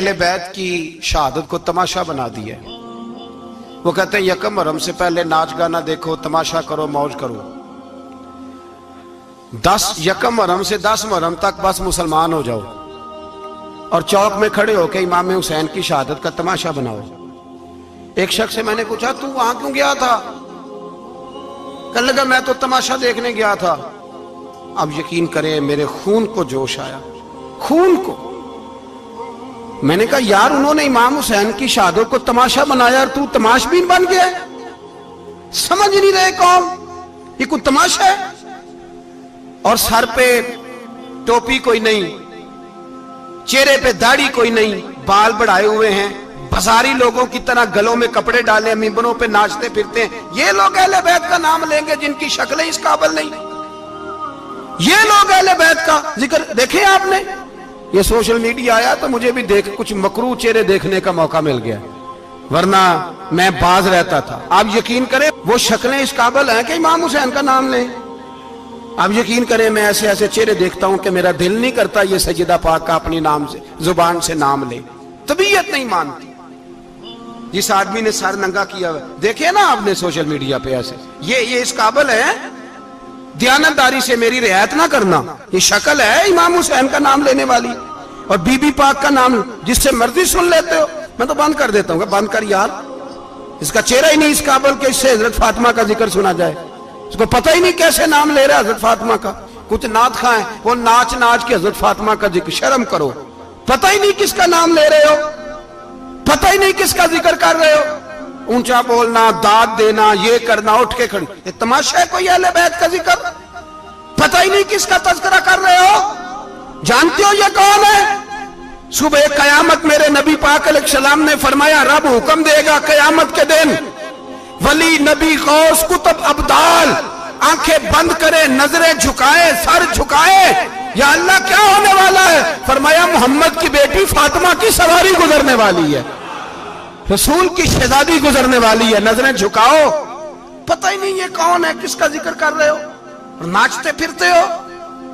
اہل بیت کی شہادت کو تماشا بنا دیا ہے۔ وہ کہتے ہیں یکم محرم سے پہلے ناچ گانا دیکھو، تماشا کرو، موج کرو۔ 10 یکم محرم سے 10 محرم تک بس مسلمان ہو جاؤ اور چوک میں کھڑے ہو کے امام حسین کی شہادت کا تماشا بناؤ۔ ایک شخص سے میں نے پوچھا تو وہاں کیوں گیا تھا؟ کہنے لگا میں تو تماشا دیکھنے گیا تھا۔ اب یقین کریں میرے خون کو جوش آیا، خون کو۔ میں نے کہا یار انہوں نے امام حسین کی شہادت کو تماشا بنایا اور تو تماشبین بن گیا، سمجھ نہیں رہے قوم یہ کوئی تماشا ہے؟ اور سر پہ ٹوپی کوئی نہیں، چہرے پہ داڑھی کوئی نہیں، بال بڑھائے ہوئے ہیں، بازاری لوگوں کی طرح گلوں میں کپڑے ڈالے ممبروں پہ ناچتے پھرتے ہیں۔ یہ لوگ اہل بیت کا نام لیں گے جن کی شکلیں اس قابل نہیں؟ یہ لوگ اہل بیت کا ذکر دیکھیں آپ نے؟ یہ سوشل میڈیا آیا تو مجھے بھی کچھ مکروہ چہرے دیکھنے کا موقع مل گیا، ورنہ میں باز رہتا تھا۔ آپ یقین کریں وہ شکلیں اس قابل ہیں کہ امام حسین کا نام لیں؟ آپ یقین کریں میں ایسے ایسے چہرے دیکھتا ہوں کہ میرا دل نہیں کرتا یہ سیدہ پاک کا اپنی نام سے زبان سے نام لے، طبیعت نہیں مانتی۔ جس آدمی نے سر ننگا کیا ہوا دیکھیں نا آپ نے سوشل میڈیا پہ ایسے، یہ اس قابل ہے دیانتداری سے میری رعایت نہ کرنا؟ یہ شکل ہے امام حسین کا نام لینے والی؟ اور بی بی پاک کا نام جس سے مرضی سن لیتے ہو؟ میں تو بند کر دیتا ہوں، بند کر یار، اس کا چہرہ ہی نہیں اس قابل کہ اس سے حضرت فاطمہ کا ذکر سنا جائے۔ اس کو پتہ ہی نہیں کیسے نام لے رہا حضرت فاطمہ کا۔ کچھ نعت خواہ ہیں وہ ناچ ناچ کے حضرت فاطمہ کا ذکر، شرم کرو، پتہ ہی نہیں کس کا نام لے رہے ہو، پتہ ہی نہیں کس کا ذکر کر رہے ہو، اونچا بولنا، داد دینا، یہ کرنا، اٹھ کے کھڑی، یہ تماشا ہے کوئی اہل بیت کا ذکر؟ پتہ ہی نہیں کس کا تذکرہ کر رہے ہو؟ جانتے ہو یہ کون ہے؟ صبح قیامت میرے نبی پاک علیہ السلام نے فرمایا رب حکم دے گا قیامت کے دن، ولی نبی غوث کتب ابدال آنکھیں بند کرے، نظریں جھکائے، سر جھکائے، یا اللہ کیا ہونے والا ہے؟ فرمایا محمد کی بیٹی فاطمہ کی سواری گزرنے والی ہے، رسول کی شہزادی گزرنے والی ہے، نظریں جھکاؤ۔ پتہ ہی نہیں یہ کون ہے، کس کا ذکر کر رہے ہو اور ناچتے پھرتے ہو،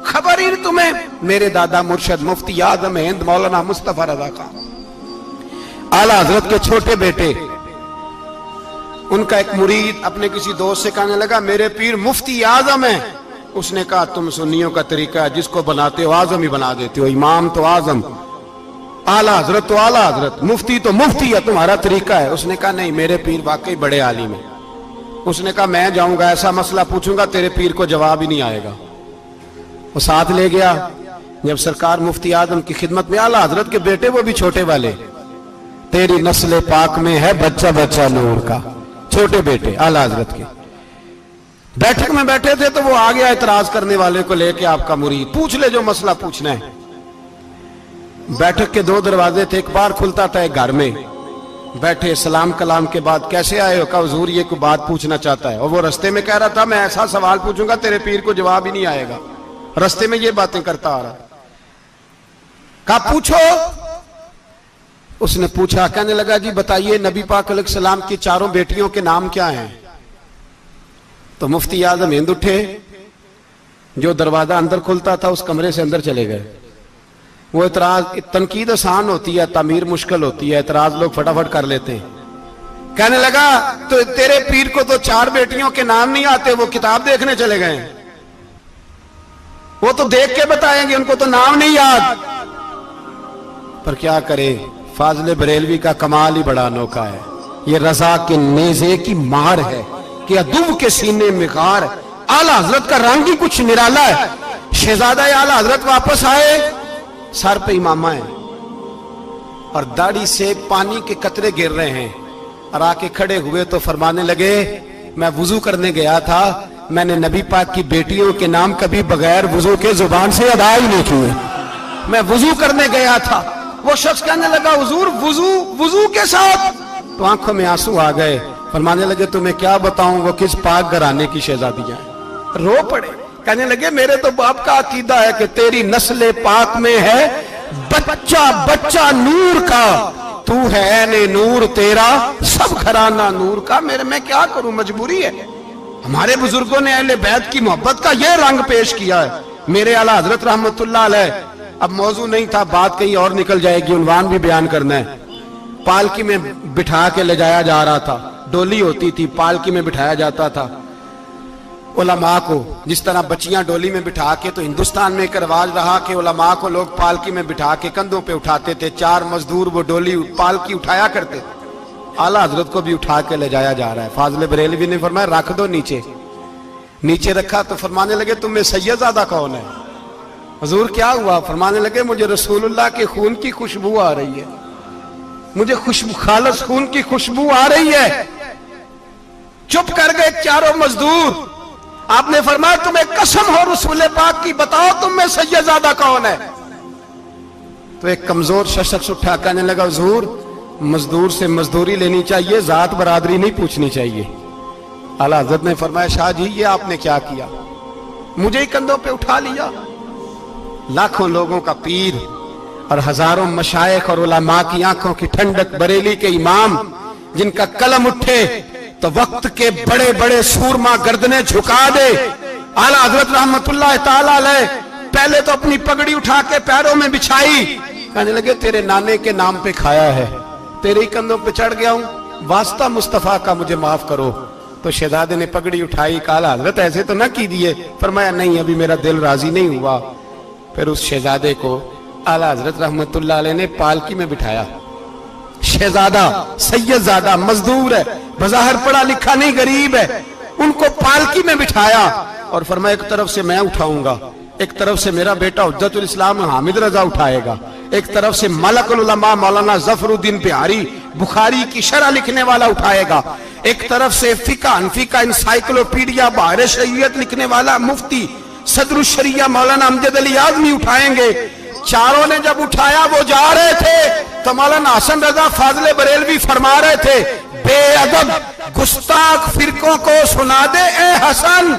خبر ہی تمہیں؟ میرے دادا مرشد مفتی اعظم ہند مولانا مصطفیٰ رضا خان اعلیٰ حضرت کے چھوٹے بیٹے، ان کا ایک مرید اپنے کسی دوست سے کہنے لگا میرے پیر مفتی اعظم ہیں۔ اس نے کہا تم سنیوں کا طریقہ ہے جس کو بناتے ہو اعظم ہی بنا دیتے ہو، امام تو اعظم، اعلیٰ حضرت تو اعلیٰ حضرت، مفتی تو مفتی ہے، تمہارا طریقہ ہے۔ اس نے کہا نہیں میرے پیر واقعی بڑے عالم ہیں۔ اس نے کہا میں جاؤں گا ایسا مسئلہ پوچھوں گا تیرے پیر کو جواب ہی نہیں آئے گا۔ وہ ساتھ لے گیا، جب سرکار مفتی اعظم کی خدمت میں، اعلیٰ حضرت کے بیٹے وہ بھی چھوٹے والے، تیری نسل پاک میں ہے بچہ بچہ نور کا، چھوٹے بیٹے اعلیٰ حضرت کے بیٹھک میں بیٹھے تھے تو وہ آ گیا اعتراض کرنے والے کو لے کے، آپ کا مرید پوچھ لے جو مسئلہ پوچھنا ہے۔ بیٹھک کے 2 دروازے تھے، ایک باہر کھلتا تھا ایک گھر میں، بیٹھے سلام کلام کے بعد کیسے آئے ہو؟ کہا حضور یہ کوئی بات پوچھنا چاہتا ہے، اور وہ رستے میں کہہ رہا تھا میں ایسا سوال پوچھوں گا تیرے پیر کو جواب ہی نہیں آئے گا، رستے میں یہ باتیں کرتا آ رہا۔ کہا پوچھو۔ اس نے پوچھا، کہنے لگا جی بتائیے نبی پاک علیہ السلام کی 4 بیٹیوں کے نام کیا ہیں؟ تو مفتی اعظم ہند اٹھے، جو دروازہ اندر کھلتا تھا اس کمرے سے اندر چلے گئے۔ وہ اعتراض، تنقید آسان ہوتی ہے، تعمیر مشکل ہوتی ہے، اعتراض لوگ فٹافٹ کر لیتے ہیں۔ کہنے لگا تو تیرے پیر کو تو 4 بیٹیوں کے نام نہیں آتے، وہ کتاب دیکھنے چلے گئے ہیں، وہ تو دیکھ کے بتائیں گے، ان کو تو نام نہیں یاد۔ پر کیا کرے، فاضل بریلوی کا کمال ہی بڑا انوکھا ہے، یہ رضا کے نیزے کی مار ہے کہ عدو کے سینے میں غار۔ اعلیٰ حضرت کا رنگ ہی کچھ نرالا ہے۔ شہزادہ اعلیٰ حضرت واپس آئے، سر پہ امامہ ہے اور داڑھی سے پانی کے قطرے گر رہے ہیں، اور آ کے کھڑے ہوئے تو فرمانے لگے میں وضو کرنے گیا تھا، میں نے نبی پاک کی بیٹیوں کے نام کبھی بغیر وضو کے زبان سے ادا ہی نہیں کیے، میں وضو کرنے گیا تھا۔ وہ شخص کہنے لگا حضور وضو کے ساتھ؟ تو آنکھوں میں آنسو آ گئے، فرمانے لگے تمہیں کیا بتاؤں وہ کس پاک گھرانے کی شہزادیاں ہیں۔ رو پڑے، کہنے لگے میرے تو باپ کا عقیدہ ہے کہ تیری نسل پاک میں ہے بچہ بچہ نور کا، تو ہے عین نور تیرا سب گھرانہ نور کا۔ میرے میں کیا کروں، مجبوری ہے۔ ہمارے بزرگوں نے اہل بیت کی محبت کا یہ رنگ پیش کیا ہے۔ میرے اعلیٰ حضرت رحمت اللہ علیہ اب موضوع نہیں تھا, بات کہیں اور نکل جائے گی, عنوان بھی بیان کرنا ہے. پالکی میں بٹھا کے لے جایا جا رہا تھا, ڈولی ہوتی تھی, پالکی میں بٹھایا جاتا تھا علماء کو. جس طرح بچیاں ڈولی میں بٹھا کے, تو ہندوستان میں ایک رواج رہا کہ علماء کو لوگ پالکی میں بٹھا کے کندھوں پہ اٹھاتے تھے. 4 مزدور وہ ڈولی پالکی اٹھایا کرتے تھے. اعلیٰ حضرت کو بھی اٹھا کے لے جایا جا رہا ہے. فاضل بریلوی نے فرمایا رکھ دو نیچے. نیچے رکھا تو فرمانے لگے تم میں سید زادہ کون ہے؟ حضور کیا ہوا؟ فرمانے لگے مجھے رسول اللہ کے خون کی خوشبو آ رہی ہے, مجھے خالص خون کی خوشبو آ رہی ہے. چپ کر گئے چاروں مزدور. آپ نے فرمایا تمہیں قسم ہو رسول پاک کی, بتاؤ تم میں سید زادہ کون ہے؟ تو ایک کمزور شخص اٹھا کہنے لگا حضور مزدور سے مزدوری لینی چاہیے, ذات برادری نہیں پوچھنی چاہیے. اعلیٰ حضرت نے فرمایا شاہ جی یہ آپ نے کیا کیا؟ مجھے ہی کندھوں پہ اٹھا لیا. لاکھوں لوگوں کا پیر اور ہزاروں مشائخ اور علماء کی آنکھوں کی ٹھنڈک, بریلی کے امام جن کا قلم اٹھے تو وقت کے بڑے بڑے سورما گردنیں جھکا دے. اعلیٰ حضرت رحمت اللہ تعالی علیہ پہلے تو اپنی پگڑی اٹھا کے پیروں میں بچھائی, کہنے لگے تیرے نانے کے نام پہ کھایا ہے, تیرے ہی کندھوں پہ چڑھ گیا ہوں, واسطہ مصطفیٰ کا مجھے معاف کرو. تو شہزادے نے پگڑی اٹھائی, کہا حضرت ایسے تو نہ کیجیے. فرمایا نہیں ابھی میرا دل راضی نہیں ہوا. پھر اس شہزادے کو اعلیٰ حضرت رحمت اللہ علیہ نے پالکی میں بٹھایا. شہزادہ سید زادہ مزدور ہے, بظاہر پڑھا لکھا نہیں, غریب ہے, ان کو پالکی میں بٹھایا اور فرمایا ایک طرف سے میں اٹھاؤں گا, ایک طرف سے میرا بیٹا حجت الاسلام حامد رضا اٹھائے گا, ایک طرف سے ملک العلماء مولانا ظفر الدین بہاری بخاری کی شرح لکھنے والا اٹھائے گا, ایک طرف سے فقہ حنفی کا انسائکلوپیڈیا بحر شریعت لکھنے والا مفتی صدر الشریعہ مولانا امجد علی اعظمی اٹھائیں گے. چاروں نے جب اٹھایا وہ جا رہے تھے تو مولانا حسن رضا فاضل بریلوی فرما رہے تھے بے ادب گستاخ فرقوں کو سنا دے اے حسن,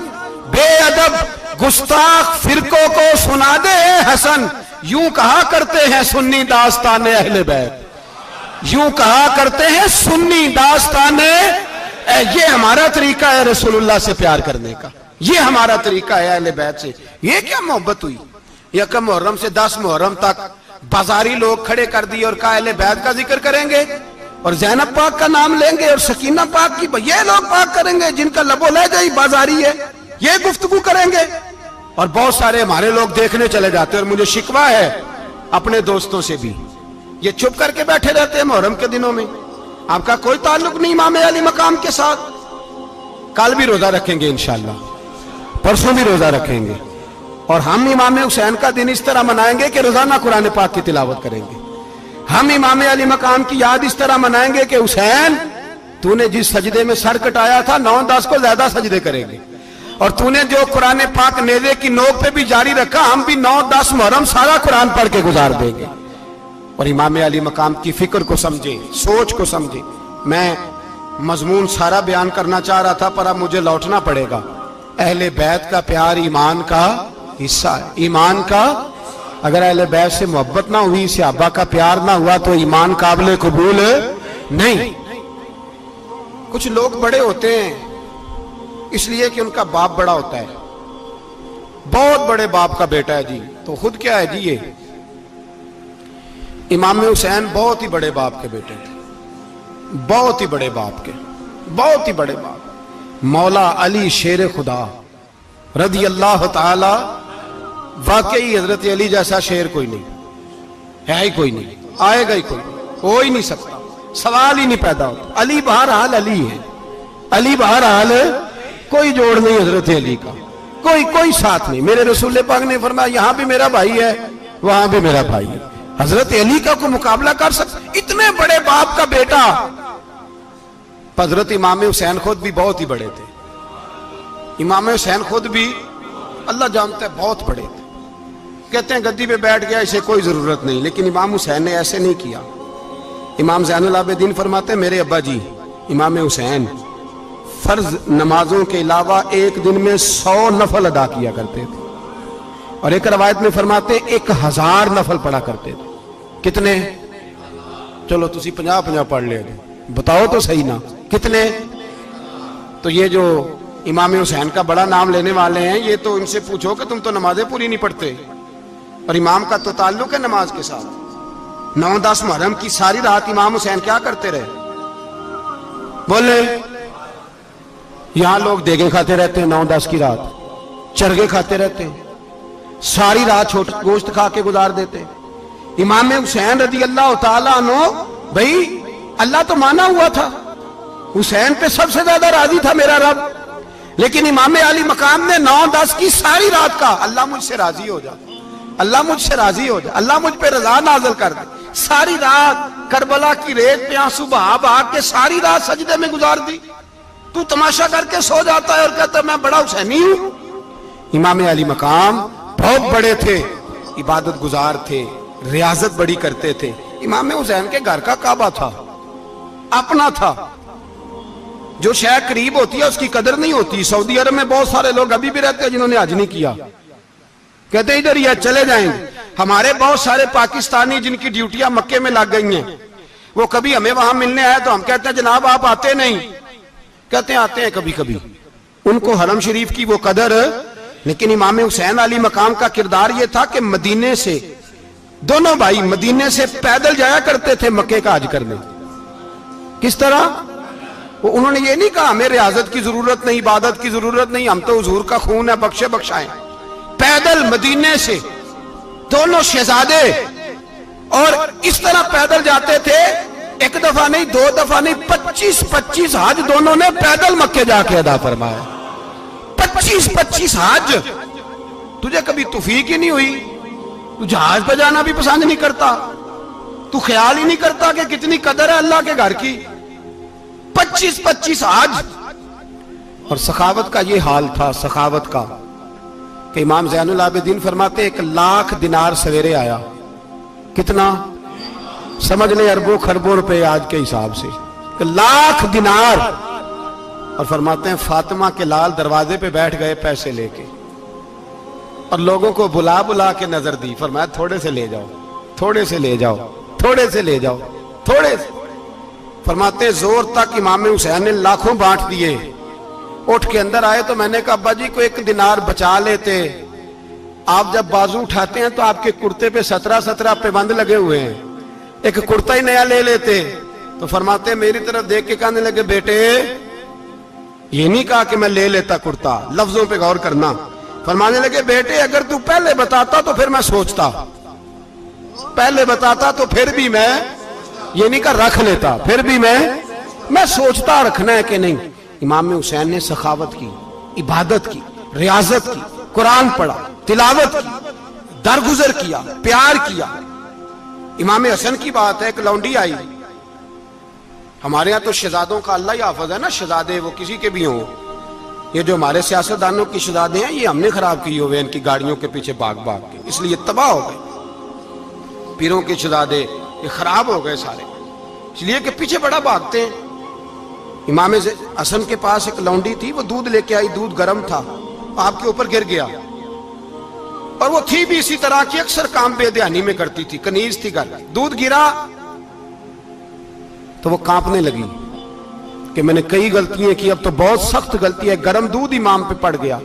بے ادب گستاخ فرقوں کو سنا دے اے حسن. یوں کہا کرتے ہیں سنی داستان اہل بیت, یوں کہا کرتے ہیں سنی داستان. یہ ہمارا طریقہ ہے رسول اللہ سے پیار کرنے کا, یہ ہمارا طریقہ ہے اہل بیت سے. یہ کیا محبت ہوئی؟ یکم محرم سے 10 محرم تک بازاری لوگ کھڑے کر دیے اور کہا اہل بیت کا ذکر کریں گے اور زینب پاک کا نام لیں گے اور سکینہ پاک کی, یہ لوگ پاک کریں گے جن کا لب و لہجہ ہی بازاری ہے, یہ گفتگو کریں گے. اور بہت سارے ہمارے لوگ دیکھنے چلے جاتے اور مجھے شکوہ ہے اپنے دوستوں سے بھی, یہ چھپ کر کے بیٹھے رہتے ہیں محرم کے دنوں میں. آپ کا کوئی تعلق نہیں امام علی مقام کے ساتھ. کل بھی روزہ رکھیں گے انشاءاللہ, پرسوں بھی روزہ رکھیں گے, اور ہم امام حسین کا دن اس طرح منائیں گے کہ روزانہ قرآن پاک کی تلاوت کریں گے. ہم امام علی مقام کی یاد اس طرح منائیں گے کہ حسین تو نے جس سجدے میں سر کٹایا تھا 9-10 کو زیادہ سجدے کریں گے, اور تو نے جو قرآن پاک نیزے کی نوک پہ بھی جاری رکھا, ہم بھی 9-10 محرم سارا قرآن پڑھ کے گزار دیں گے. اور امام علی مقام کی فکر کو سمجھے, سوچ کو سمجھے. میں مضمون سارا بیان کرنا چاہ رہا تھا پر اب مجھے لوٹنا پڑے گا. اہل بیت کا پیار ایمان کا حصہ ہے, ایمان کا. اگر اہل بیت سے محبت نہ ہوئی, صحابہ کا پیار نہ ہوا تو ایمان قابل قبول نہیں. کچھ لوگ بڑے ہوتے ہیں اس لیے کہ ان کا باپ بڑا ہوتا ہے, بہت بڑے باپ کا بیٹا ہے جی, تو خود کیا ہے جی, یہ امام حسین بہت ہی بڑے باپ کے بیٹے تھے, بہت ہی بڑے باپ کے, بہت ہی بڑے باپ. مولا علی شیر خدا رضی اللہ تعالی, واقعی حضرت علی جیسا شیر کوئی نہیں ہے, ہی کوئی نہیں, آئے گا ہی کوئی نہیں, ہو ہی نہیں سکتا, سوال ہی نہیں پیدا ہوتا. علی بہرحال علی ہے, علی بہرحال کوئی جوڑ نہیں حضرت علی کا, کوئی ساتھ نہیں. میرے رسول پاک نے فرمایا یہاں بھی میرا بھائی ہے وہاں بھی میرا بھائی ہے. حضرت علی کا کوئی مقابلہ کر سکتا؟ اتنے بڑے باپ کا بیٹا. حضرت امام حسین خود بھی بہت ہی بڑے تھے, امام حسین خود بھی اللہ جانتا ہے بہت بڑے تھے. کہتے ہیں گدی پہ بیٹھ گیا اسے کوئی ضرورت نہیں, لیکن امام حسین نے ایسے نہیں کیا. امام زین العابدین فرماتے ہیں میرے ابا جی امام حسین فرض نمازوں کے علاوہ ایک دن میں 100 نفل ادا کیا کرتے تھے, اور ایک روایت میں فرماتے 1000 نفل پڑھا کرتے تھے. کتنے؟ چلو تسی 50 پڑھ لے, بتاؤ تو صحیح نا کتنے. تو یہ جو امام حسین کا بڑا نام لینے والے ہیں, یہ تو ان سے پوچھو کہ تم تو نمازیں پوری نہیں پڑھتے, اور امام کا تو تعلق ہے نماز کے ساتھ. 9-10 محرم کی ساری رات امام حسین کیا کرتے رہے؟ بولے. یہاں لوگ دیگیں کھاتے رہتے ہیں 9-10 کی رات, چرگے کھاتے رہتے ہیں, ساری رات گوشت کھا کے گزار دیتے. امام حسین رضی اللہ تعالیٰ عنہ, بھائی اللہ تو مانا ہوا تھا, حسین پہ سب سے زیادہ راضی تھا میرا رب, لیکن امام علی مقام نے 9-10 کی ساری رات کا اللہ مجھ سے راضی ہو جا, اللہ مجھ سے راضی ہو جا, اللہ مجھ پہ رضا نازل کر دے. ساری رات کربلا کی ریت پہ آنسو بہا بہا کے ساری رات سجدے میں گزار دی. تو تماشا کر کے سو جاتا ہے اور کہتا ہے میں بڑا حسینی ہوں. امام علی مقام بہت بڑے تھے, عبادت گزار تھے, ریاضت بڑی کرتے تھے. امام حسین کے گھر کا کعبہ تھا, اپنا تھا. جو شے قریب ہوتی ہے اس کی قدر نہیں ہوتی. سعودی عرب میں بہت سارے لوگ ابھی بھی رہتے ہیں جنہوں نے حج نہیں کیا, کہتے ادھر ہی چلے جائیں. ہمارے بہت سارے پاکستانی جن کی ڈیوٹیاں مکے میں لگ گئی ہیں, وہ کبھی ہمیں وہاں ملنے آئے تو ہم کہتے ہیں جناب آپ آتے نہیں, کہتے ہیں آتے ہیں کبھی کبھی. ان کو حرم شریف کی وہ قدر. لیکن امام حسین علی مقام کا کردار یہ تھا کہ مدینے سے, دونوں بھائی مدینے سے پیدل جایا کرتے تھے مکے کا حج کرنے. کس طرح؟ انہوں نے یہ نہیں کہا ہمیں ریاضت کی ضرورت نہیں, عبادت کی ضرورت نہیں, ہم تو حضور کا خون ہے بخشے بخشائیں. پیدل مدینے سے دونوں شہزادے, اور اس طرح پیدل جاتے تھے. ایک دفعہ نہیں, 2 دفعہ نہیں, 25 حج دونوں نے پیدل مکے جا کے ادا فرمایا. 25 حج. تجھے کبھی توفیق ہی نہیں ہوئی, تو جہاز پہ جانا بھی پسند نہیں کرتا, تو خیال ہی نہیں کرتا کہ کتنی قدر ہے اللہ کے گھر کی. 25 حج. اور سخاوت کا یہ حال تھا, سخاوت کا, کہ امام زین العابدین فرماتے 1,00,000 دینار سویرے آیا. کتنا؟ سمجھ لیں اربوں خربوں روپے آج کے حساب سے, 1,00,000 دینار. اور فرماتے ہیں فاطمہ کے لال دروازے پہ بیٹھ گئے پیسے لے کے, اور لوگوں کو بلا بلا کے نظر دی. فرمایا تھوڑے سے لے جاؤ, تھوڑے سے لے جاؤ, تھوڑے سے لے جاؤ, تھوڑے سے. فرماتے زور تک امام حسین نے لاکھوں بانٹ دیے. اٹھ کے اندر آئے تو میں نے کہا ابا جی کو 1 دینار بچا لیتے. آپ جب بازو اٹھاتے ہیں تو آپ کے کرتے پہ 17 پیبند لگے ہوئے ہیں, ایک کرتا ہی نیا لے لیتے. تو فرماتے میری طرف دیکھ کے کہنے لگے بیٹے یہ نہیں کہا کہ میں لے لیتا کرتا, لفظوں پہ غور کرنا. فرمانے لگے بیٹے اگر تو پہلے بتاتا تو پھر میں سوچتا, پہلے بتاتا تو پھر بھی میں, یہ نہیں کہا رکھ لیتا, پھر بھی میں سوچتا رکھنا ہے کہ نہیں. امام حسین نے سخاوت کی, عبادت کی, ریاضت کی, قرآن پڑھا, تلاوت کی, درگزر کیا, پیار کیا. امام حسن کی بات ہے, ایک لونڈی آئی. ہمارے ہاں تو شہزادوں کا اللہ ہی حافظ ہے نا, شہزادے وہ کسی کے بھی ہوں. یہ جو ہمارے سیاستدانوں کی شہزادے ہیں یہ ہم نے خراب کیے ہوئے, ان کی گاڑیوں کے پیچھے بھاگ کے, اس لیے تباہ ہو گئے. پیروں کے شہزادے یہ خراب ہو گئے سارے, اس لیے کہ پیچھے بڑا بھاگتے ہیں. امام حسن کے پاس ایک لونڈی تھی, وہ دودھ لے کے آئی, دودھ گرم تھا, آپ کے اوپر گر گیا. اور وہ تھی بھی اسی طرح کی, اکثر کام بے دھیانی میں کرتی تھی, کنیز تھی گھر. دودھ گرا تو وہ کانپنے لگی کہ میں نے کئی غلطیاں کی, اب تو بہت سخت غلطی ہے. گرم دودھ امام پہ پڑ گیا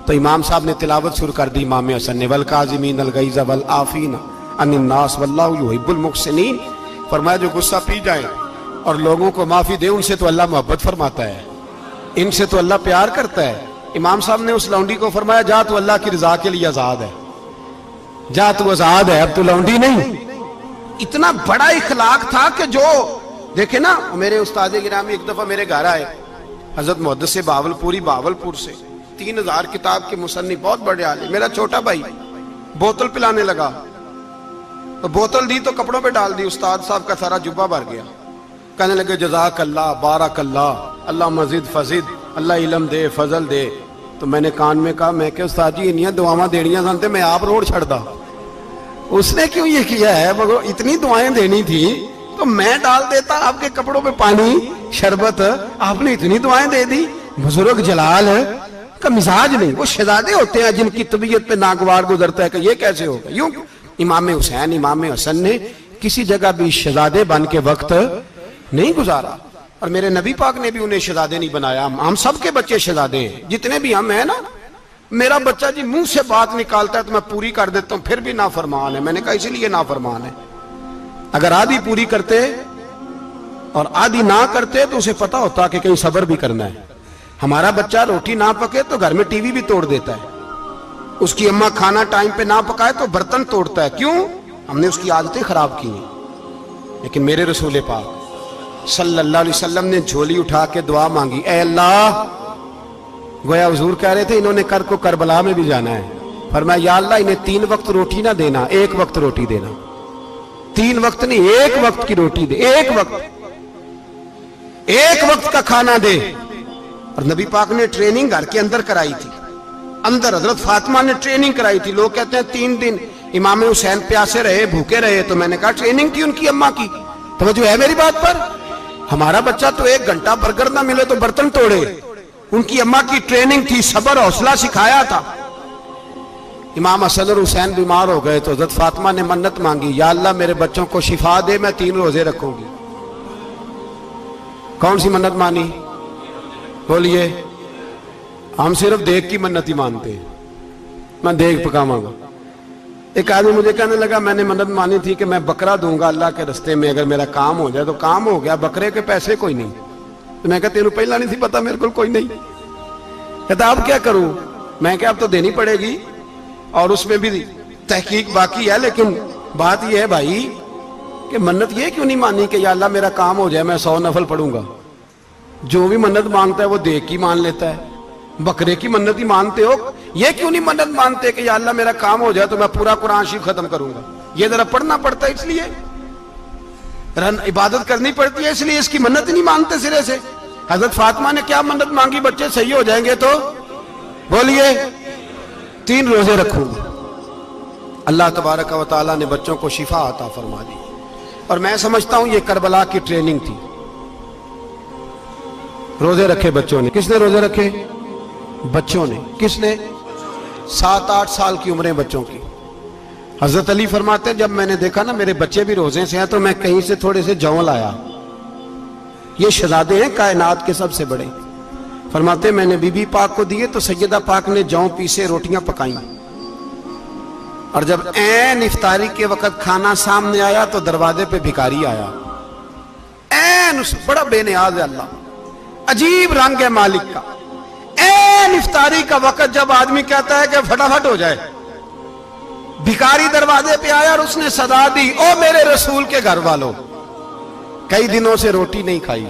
تو امام صاحب نے تلاوت شروع کر دی امام حسن نے, والکاظمین الغیظ والعافین عن الناس واللہ یحب المحسنین. فرمایا جو غصہ پی جائیں اور لوگوں کو معافی دے, ان سے تو اللہ محبت فرماتا ہے, ان سے تو اللہ پیار کرتا ہے. امام صاحب نے اس لونڈی کو فرمایا جا تو اللہ کی رضا کے لیے آزاد ہے, جا تو آزاد ہے, اب تو لونڈی نہیں. اتنا بڑا اخلاق تھا کہ جو دیکھیں نا, میرے استاد گرامی ایک دفعہ میرے گھر آئے, حضرت محدث باولپوری, باولپور سے, 3000 کتاب کے مصنف, بہت بڑے عالم. میرا چھوٹا بھائی بوتل پلانے لگا, تو بوتل دی تو کپڑوں پہ ڈال دی, استاد صاحب کا سارا جبہ بھر گیا. کہنے لگے جزاک اللہ, بارک اللہ, اللہ مزید فزید, اللہ علم دے, فضل دے. تو میں نے کان میں کہا, میں کہ استاد جی انیاں دعاواں دینیاں سنتے, میں آپ روڑ چھڑ دا. اس نے کیوں یہ کیا ہے, مگر اتنی دعائیں دینی تھی تو میں ڈال دیتا آپ کے کپڑوں پہ پانی شربت, آپ نے اتنی دعائیں دے دی. بزرگ جلال کا مزاج نہیں. وہ شہزادے ہوتے ہیں جن کی طبیعت پہ ناگوار گزرتا ہے کہ یہ کیسے ہوگا. یوں امام حسین, امام حسن نے کسی جگہ بھی شہزادے بن کے وقت نہیں گزارا, اور میرے نبی پاک نے بھی انہیں شہزادے نہیں بنایا. ہم سب کے بچے شہزادے ہیں, جتنے بھی ہم ہیں نا, میرا بچہ جی منہ سے بات نکالتا ہے تو میں پوری کر دیتا ہوں، پھر بھی نافرمان ہے۔ میں نے کہا اسی لیے نافرمان ہے، اگر آدھی پوری کرتے اور آدھی نہ کرتے تو اسے پتا ہوتا کہ کہیں صبر بھی کرنا ہے۔ ہمارا بچہ روٹی نہ پکے تو گھر میں ٹی وی بھی توڑ دیتا ہے، اس کی اماں کھانا ٹائم پہ نہ پکائے تو برتن توڑتا ہے۔ کیوں؟ ہم نے اس کی عادتیں خراب کی ہیں۔ لیکن میرے رسول پاک صلی اللہ علیہ وسلم نے جھولی اٹھا کے دعا مانگی، اے اللہ، گویا حضور کہہ رہے تھے انہوں نے کو کربلا میں بھی جانا ہے، فرمایا یا اللہ انہیں 3 وقت روٹی نہ دینا، 1 وقت روٹی دینا، 3 وقت نہیں، 1 وقت کی روٹی دے، 1 وقت کا کھانا دے۔ اور نبی پاک نے ٹریننگ گھر کے اندر کرائی تھی، اندر حضرت فاطمہ نے ٹریننگ کرائی تھی۔ لوگ کہتے ہیں 3 دن امام حسین پیاسے رہے، بھوکے رہے، تو میں نے کہا ٹریننگ تھی ان کی اماں کی۔ توجہ ہے میری بات پر؟ ہمارا بچہ تو 1 گھنٹہ برگر نہ ملے تو برتن توڑے، ان کی اماں کی ٹریننگ تھی، صبر حوصلہ سکھایا تھا۔ امام حسن اور حسین بیمار ہو گئے تو حضرت فاطمہ نے منت مانگی، یا اللہ میرے بچوں کو شفا دے، میں 3 روزے رکھوں گی۔ کون سی منت مانی؟ بولیے۔ ہم صرف دیکھ کی منت ہی مانتے ہیں، میں دیکھ پکاواں گا۔ ایک آدمی مجھے کہنے لگا میں نے منت مانی تھی کہ میں بکرا دوں گا اللہ کے رستے میں، اگر میرا کام ہو جائے تو کام ہو گیا، بکرے کے پیسے کوئی نہیں۔ تو میں کہا تینوں پہلا نہیں تھی پتا، میرے کو کوئی نہیں۔ کہتا اب کیا کروں؟ میں کہا اب تو دینی پڑے گی، اور اس میں بھی تحقیق باقی ہے، لیکن بات یہ ہے بھائی کہ منت یہ کیوں نہیں مانی کہ یا اللہ میرا کام ہو جائے میں 100 نفل پڑھوں گا؟ جو بھی منت مانگتا ہے وہ دیکھ کی مان لیتا ہے، بکرے کی منت ہی مانتے ہو، یہ کیوں نہیں منت مانتے کہ یا اللہ میرا کام ہو جائے تو میں پورا قرآن شریف ختم کروں گا؟ یہ ذرا پڑھنا پڑتا ہے، اس لیے عبادت کرنی پڑتی ہے، اس لیے اس کی منت ہی نہیں مانتے سرے سے۔ حضرت فاطمہ نے کیا منت مانگی؟ بچے صحیح ہو جائیں گے تو بولیے 3 روزے رکھوں گا۔ اللہ تبارک و تعالیٰ نے بچوں کو شفا عطا فرما دی، اور میں سمجھتا ہوں یہ کربلا کی ٹریننگ تھی۔ روزے رکھے بچوں نے۔ کس نے روزے رکھے؟ بچوں نے۔ کس نے؟ 7-8 سال کی عمریں بچوں کی۔ حضرت علی فرماتے ہیں جب میں نے دیکھا نا میرے بچے بھی روزے سے ہیں تو میں کہیں سے تھوڑے سے جوں لایا، یہ شہزادے ہیں کائنات کے سب سے بڑے۔ فرماتے میں نے بی بی پاک کو دیے تو سیدہ پاک نے جوں پیسے روٹیاں پکائیں، اور جب عین افطاری کے وقت کھانا سامنے آیا تو دروازے پہ بھکاری آیا، عین بڑا بے نیاز ہے اللہ، عجیب رنگ ہے مالک کا۔ عین افطاری کا وقت جب آدمی کہتا ہے کہ فٹافٹ ہو جائے، بھکاری دروازے پہ آیا اور اس نے صدا دی، او میرے رسول کے گھر والوں، کئی دنوں سے روٹی نہیں کھائی۔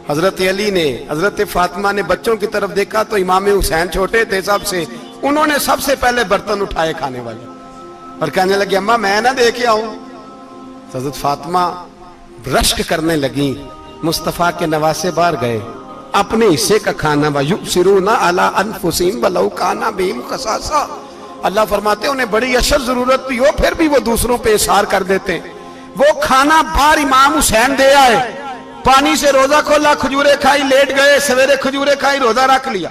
حضرت علی نے، حضرت فاطمہ نے بچوں کی طرف دیکھا تو امام حسین چھوٹے تھے سب سے، انہوں نے سب سے پہلے برتن اٹھائے کھانے والے، اور کہنے لگے اماں میں نہ دے کے آؤں؟ حضرت فاطمہ رشک کرنے لگیں، مصطفیٰ کے نواسے باہر گئے، اپنے حصے کا کھانا وَيُؤْثِرُونَ عَلَىٰ أَنفُسِهِمْ وَلَوْ كَانَ بِهِمْ خَصَاصَةٌ، اللہ فرماتے ہیں انہیں بڑی اشد ضرورت بھی ہو پھر بھی وہ دوسروں پہ اثار کر دیتے ہیں۔ وہ کھانا باہر امام حسین دے آئے، پانی سے روزہ کھولا، کھجورے کھائی، لیٹ گئے، سویرے کھجورے کھائی، روزہ رکھ لیا۔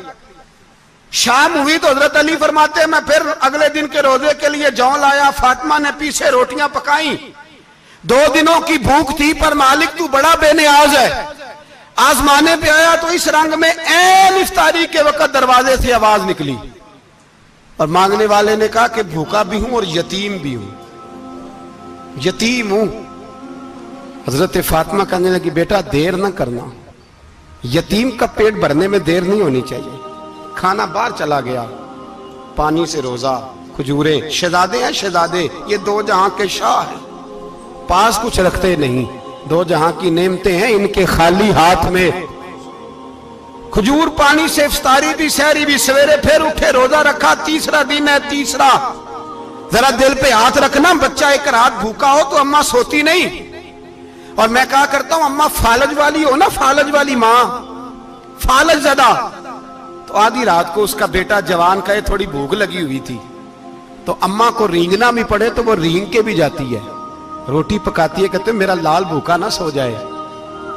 شام ہوئی تو حضرت علی فرماتے ہیں میں پھر اگلے دن کے روزے کے لیے جوں لایا، فاطمہ نے پیچھے روٹیاں پکائیں، 2 دنوں کی بھوک تھی، پر مالک تو بڑا بے نیاز ہے، آزمانے پہ آیا تو اس رنگ میں عین افطاری کے وقت دروازے سے آواز نکلی، اور مانگنے والے نے کہا کہ بھوکا بھی ہوں اور یتیم بھی ہوں، یتیم ہوں۔ حضرت فاطمہ کہنے لگی بیٹا دیر نہ کرنا، یتیم کا پیٹ بھرنے میں دیر نہیں ہونی چاہیے۔ کھانا باہر چلا گیا، پانی سے روزہ، کھجورے، شہزادے ہیں شہزادے، یہ 2 جہاں کے شاہ ہیں، پاس کچھ رکھتے نہیں، 2 جہاں کی نعمتیں ہیں ان کے خالی ہاتھ میں۔ کھجور پانی سے افطاری بھی، سحری بھی، سویرے پھر اٹھے، روزہ رکھا، تیسرا دن ہے، تیسرا۔ ذرا دل پہ ہاتھ رکھنا، بچہ ایک رات بھوکا ہو تو اماں سوتی نہیں، اور میں کہا کرتا ہوں اماں فالج والی ہو نا، فالج والی ماں، فالج زدہ، تو آدھی رات کو اس کا بیٹا جوان کہے تھوڑی بھوک لگی ہوئی تھی، تو اماں کو رینگنا بھی پڑے تو وہ رینگ کے بھی جاتی ہے، روٹی پکاتی ہے، کہتے ہیں میرا لال بھوکا نہ سو جائے۔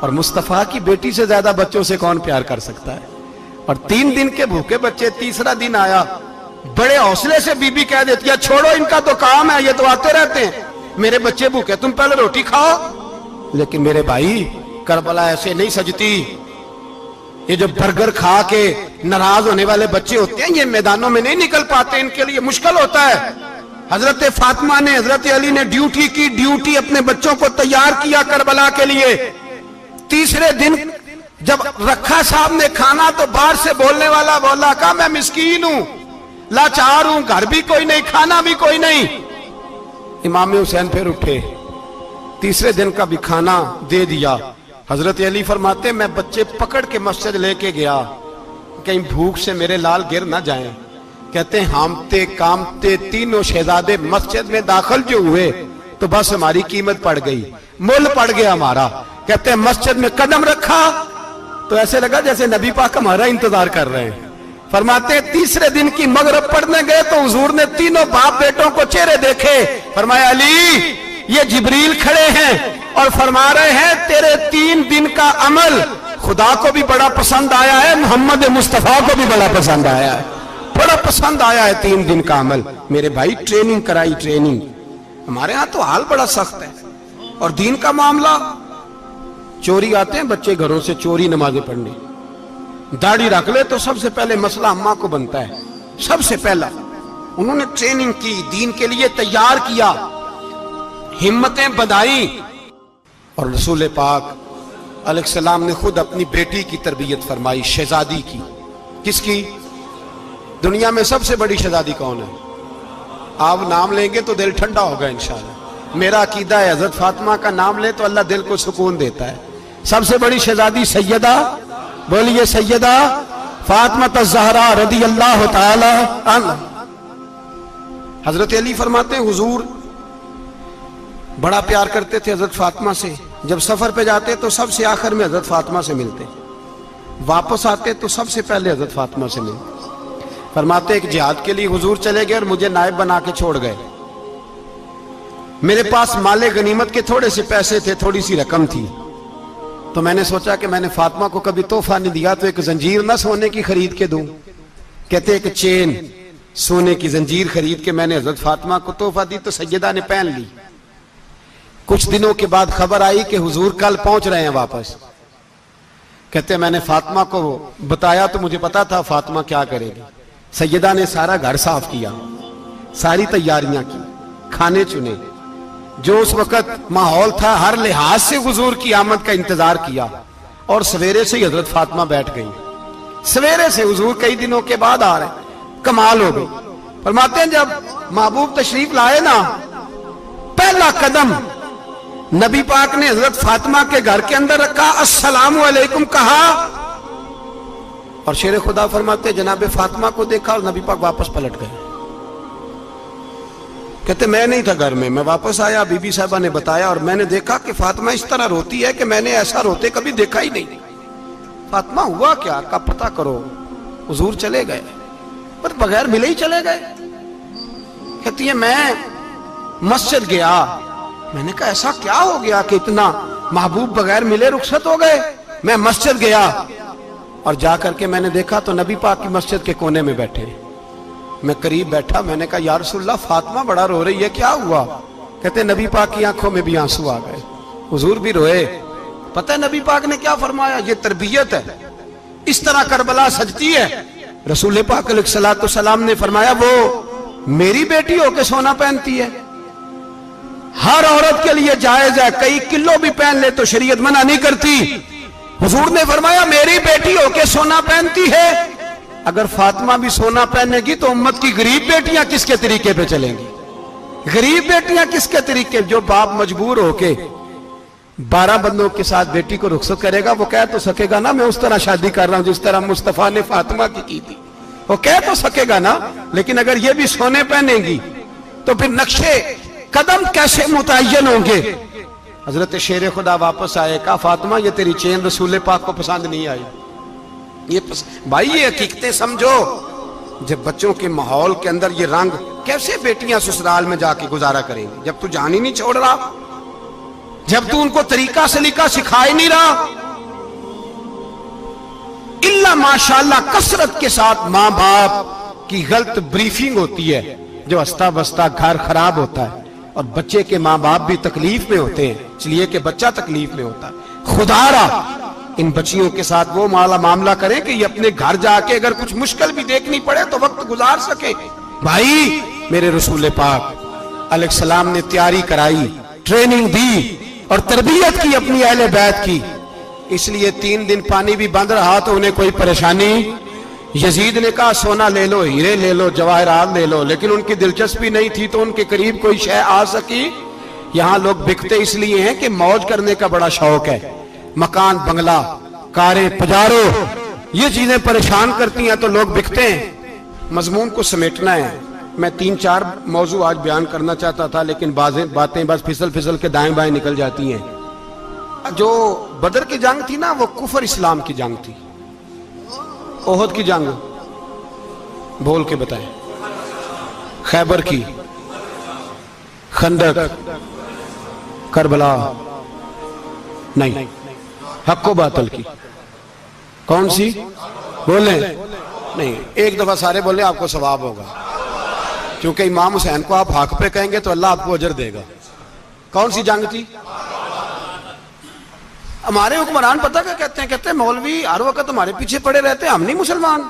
اور مصطفیٰ کی بیٹی سے زیادہ بچوں سے کون پیار کر سکتا ہے؟ اور 3 دن کے بھوکے بچے، تیسرا دن آیا، بڑے حوصلے سے بی بی کہہ دیتی ہے چھوڑو ان کا تو کام ہے، یہ تو آتے رہتے ہیں، میرے بچے بھوکے تم پہلے روٹی کھاؤ۔ لیکن میرے بھائی کربلا ایسے نہیں سجتی، یہ جو برگر کھا کے ناراض ہونے والے بچے ہوتے ہیں، یہ میدانوں میں نہیں نکل پاتے، ان کے لیے مشکل ہوتا ہے۔ حضرت فاطمہ نے، حضرت علی نے ڈیوٹی کی، ڈیوٹی اپنے بچوں کو تیار کیا کربلا کے لیے۔ تیسرے دن جب رکھا صاحب نے کھانا تو باہر سے بولنے والا بولا، کہا میں مسکین ہوں، لاچار ہوں، گھر بھی کوئی نہیں، کھانا بھی کوئی نہیں۔ امام حسین پھر اٹھے، تیسرے دن کا بھی کھانا دے دیا۔ حضرت علی فرماتے میں بچے پکڑ کے مسجد لے کے گیا، کہیں بھوک سے میرے لال گر نہ جائیں۔ کہتے ہیں ہامتے کامتے تینوں شہزادے مسجد میں داخل جو ہوئے تو بس ہماری قیمت پڑ گئی، مول پڑ گیا ہمارا۔ کہتے ہیں مسجد میں قدم رکھا تو ایسے لگا جیسے نبی پاک ہمارا انتظار کر رہے ہیں۔ فرماتے ہیں تیسرے دن کی مغرب پڑھنے گئے تو حضور نے تینوں باپ بیٹوں کو چہرے دیکھے، فرمایا علی یہ جبریل کھڑے ہیں اور فرما رہے ہیں تیرے 3 دن کا عمل خدا کو بھی بڑا پسند آیا ہے، محمد مصطفیٰ کو بھی بڑا پسند آیا ہے، بڑا پسند آیا ہے 3 دن کا عمل۔ میرے بھائی ٹریننگ کرائی، ٹریننگ۔ ہمارے ہاں تو حال بڑا سخت ہے، اور دین کا معاملہ، چوری آتے ہیں بچے گھروں سے چوری نمازیں پڑھنے، داڑھی رکھ لے تو سب سے پہلے مسئلہ اماں کو بنتا ہے، سب سے پہلا۔ انہوں نے ٹریننگ کی، دین کے لیے تیار کیا، ہمتیں بدھائیں، اور رسول پاک علیہ السلام نے خود اپنی بیٹی کی تربیت فرمائی، شہزادی کی۔ کس کی؟ دنیا میں سب سے بڑی شہزادی کون ہے؟ آپ نام لیں گے تو دل ٹھنڈا ہوگا انشاءاللہ۔ میرا عقیدہ ہے حضرت فاطمہ کا نام لے تو اللہ دل کو سکون دیتا ہے۔ سب سے بڑی شہزادی سیدہ، بولیے سیدہ فاطمہ الزہرا رضی اللہ تعالی عنہ۔ حضرت علی فرماتے ہیں حضور بڑا پیار کرتے تھے حضرت فاطمہ سے، جب سفر پہ جاتے تو سب سے آخر میں حضرت فاطمہ سے ملتے، واپس آتے تو سب سے پہلے حضرت فاطمہ سے ملتے۔ فرماتے ایک جہاد کے لیے حضور چلے گئے اور مجھے نائب بنا کے چھوڑ گئے، میرے پاس مال غنیمت کے تھوڑے سے پیسے تھے، تھوڑی سی رقم تھی، تو میں نے سوچا کہ میں نے فاطمہ کو کبھی تحفہ نہیں دیا تو ایک زنجیر نہ سونے کی خرید کے دوں۔ کہتے ایک چین سونے کی زنجیر خرید کے میں نے حضرت فاطمہ کو تحفہ دی تو سیدہ نے پہن لی۔ کچھ دنوں کے بعد خبر آئی کہ حضور کل پہنچ رہے ہیں واپس۔ کہتے میں نے فاطمہ کو بتایا تو مجھے پتا تھا فاطمہ کیا کرے گی۔ سیدہ نے سارا گھر صاف کیا، ساری تیاریاں کی، کھانے چنے، جو اس وقت ماحول تھا ہر لحاظ سے حضور کی آمد کا انتظار کیا، اور سویرے سے ہی حضرت فاطمہ بیٹھ گئی۔ سویرے سے حضور کئی دنوں کے بعد آ رہے ہیں، کمال ہو گئی۔ فرماتے ہیں جب محبوب تشریف لائے نا، پہلا قدم نبی پاک نے حضرت فاطمہ کے گھر کے اندر رکھا، السلام علیکم کہا، اور شیر خدا فرماتے جناب فاطمہ کو دیکھا اور نبی پاک واپس پلٹ گئے۔ کہتے میں نہیں تھا گھر میں واپس آیا، بی بی صاحبہ نے بتایا اور میں نے دیکھا کہ فاطمہ اس طرح روتی ہے کہ میں نے ایسا روتے کبھی دیکھا ہی نہیں۔ فاطمہ ہوا کیا کا پتہ کرو۔ حضور چلے گئے پر بغیر ملے ہی چلے گئے۔ کہتی ہے میں مسجد گیا، میں نے کہا ایسا کیا ہو گیا کہ اتنا محبوب بغیر ملے رخصت ہو گئے؟ میں مسجد گیا اور جا کر کے میں نے دیکھا تو نبی پاک کی مسجد کے کونے میں بیٹھے۔ میں قریب بیٹھا، میں نے کہا یا رسول اللہ فاطمہ بڑا رو رہی ہے، کیا ہوا؟ کہتے نبی پاک کی آنکھوں میں بھی آنسو آ گئے، حضور بھی روئے۔ پتہ ہے نبی پاک نے کیا فرمایا؟ یہ تربیت ہے، اس طرح کربلا سجتی ہے۔ رسول پاک علیہ السلام نے فرمایا وہ میری بیٹی ہو کے سونا پہنتی ہے، ہر عورت کے لیے جائز ہے، کئی کلو بھی پہن لے تو شریعت منع نہیں کرتی۔ حضور نے فرمایا میری بیٹی ہو کے سونا پہنتی ہے، اگر فاطمہ بھی سونا پہنے گی تو امت کی غریب بیٹیاں کس کے طریقے پہ چلیں گی؟ غریب بیٹیاں کس کے طریقے؟ جو باپ مجبور ہو کے 12 بندوں کے ساتھ بیٹی کو رخصت کرے گا وہ کہہ تو سکے گا نا میں اس طرح شادی کر رہا ہوں جس طرح مصطفیٰ نے فاطمہ کی تھی، وہ کہہ تو سکے گا نا۔ لیکن اگر یہ بھی سونے پہنے گی تو پھر نقشے قدم کیسے متعین ہوں گے؟ حضرت شیر خدا واپس آئے، کہا فاطمہ یہ تیری چین رسول پاک کو پسند نہیں آئی۔ بھائی یہ حقیقتیں سمجھو، جب بچوں کے ماحول کے اندر یہ رنگ، کیسے بیٹیاں سسرال میں جا کے گزارا کریں گی جب تو جان ہی نہیں چھوڑ رہا، جب تو ان کو طریقہ سلیقہ سکھا ہی نہیں رہا؟ اللہ ماشاءاللہ کثرت کے ساتھ ماں باپ کی غلط بریفنگ ہوتی ہے، جو ہستا بستا گھر خراب ہوتا ہے، اور بچے کے ماں باپ بھی تکلیف میں ہوتے ہیں، اس لیے کہ بچہ تکلیف میں ہوتا ہے۔ خدا را ان بچیوں کے ساتھ وہ معاملہ کریں کہ یہ اپنے گھر جا کے اگر کچھ مشکل بھی دیکھنی پڑے تو وقت گزار سکے. بھائی میرے رسول پاک علیہ السلام نے تیاری کرائی، ٹریننگ دی اور تربیت کی اپنی اہل بیت کی. اس لیے 3 دن پانی بھی بند رہا تو انہیں کوئی پریشانی. یزید نے کہا سونا لے لو، ہیرے لے لو، جواہرات لے لو، لیکن ان کی دلچسپی نہیں تھی تو ان کے قریب کوئی شے آ سکی. یہاں لوگ بکتے اس لیے ہیں کہ موج کرنے کا بڑا شوق ہے. مکان، بنگلہ، کاریں، پجارو، یہ چیزیں پریشان کرتی ہیں تو لوگ بکتے ہیں. مضمون کو سمیٹنا ہے. میں 3-4 موضوع آج بیان کرنا چاہتا تھا لیکن باتیں بس پھسل کے دائیں بائیں نکل جاتی ہیں. جو بدر کی جنگ تھی نا وہ کفر اسلام کی جنگ تھی. احد کی جنگ بول کے بتائیں. خیبر کی، خندق، کربلا نہیں، حق و باطل کی. کون سی بولیں؟ نہیں، ایک دفعہ سارے بولیں آپ کو ثواب ہوگا، کیونکہ امام حسین کو آپ حق پہ کہیں گے تو اللہ آپ کو اجر دے گا. کون سی جنگ تھی؟ ہمارے حکمران پتہ کیا کہتے ہیں مولوی ہر وقت ہمارے پیچھے پڑے رہتے ہیں، ہم نہیں مسلمان،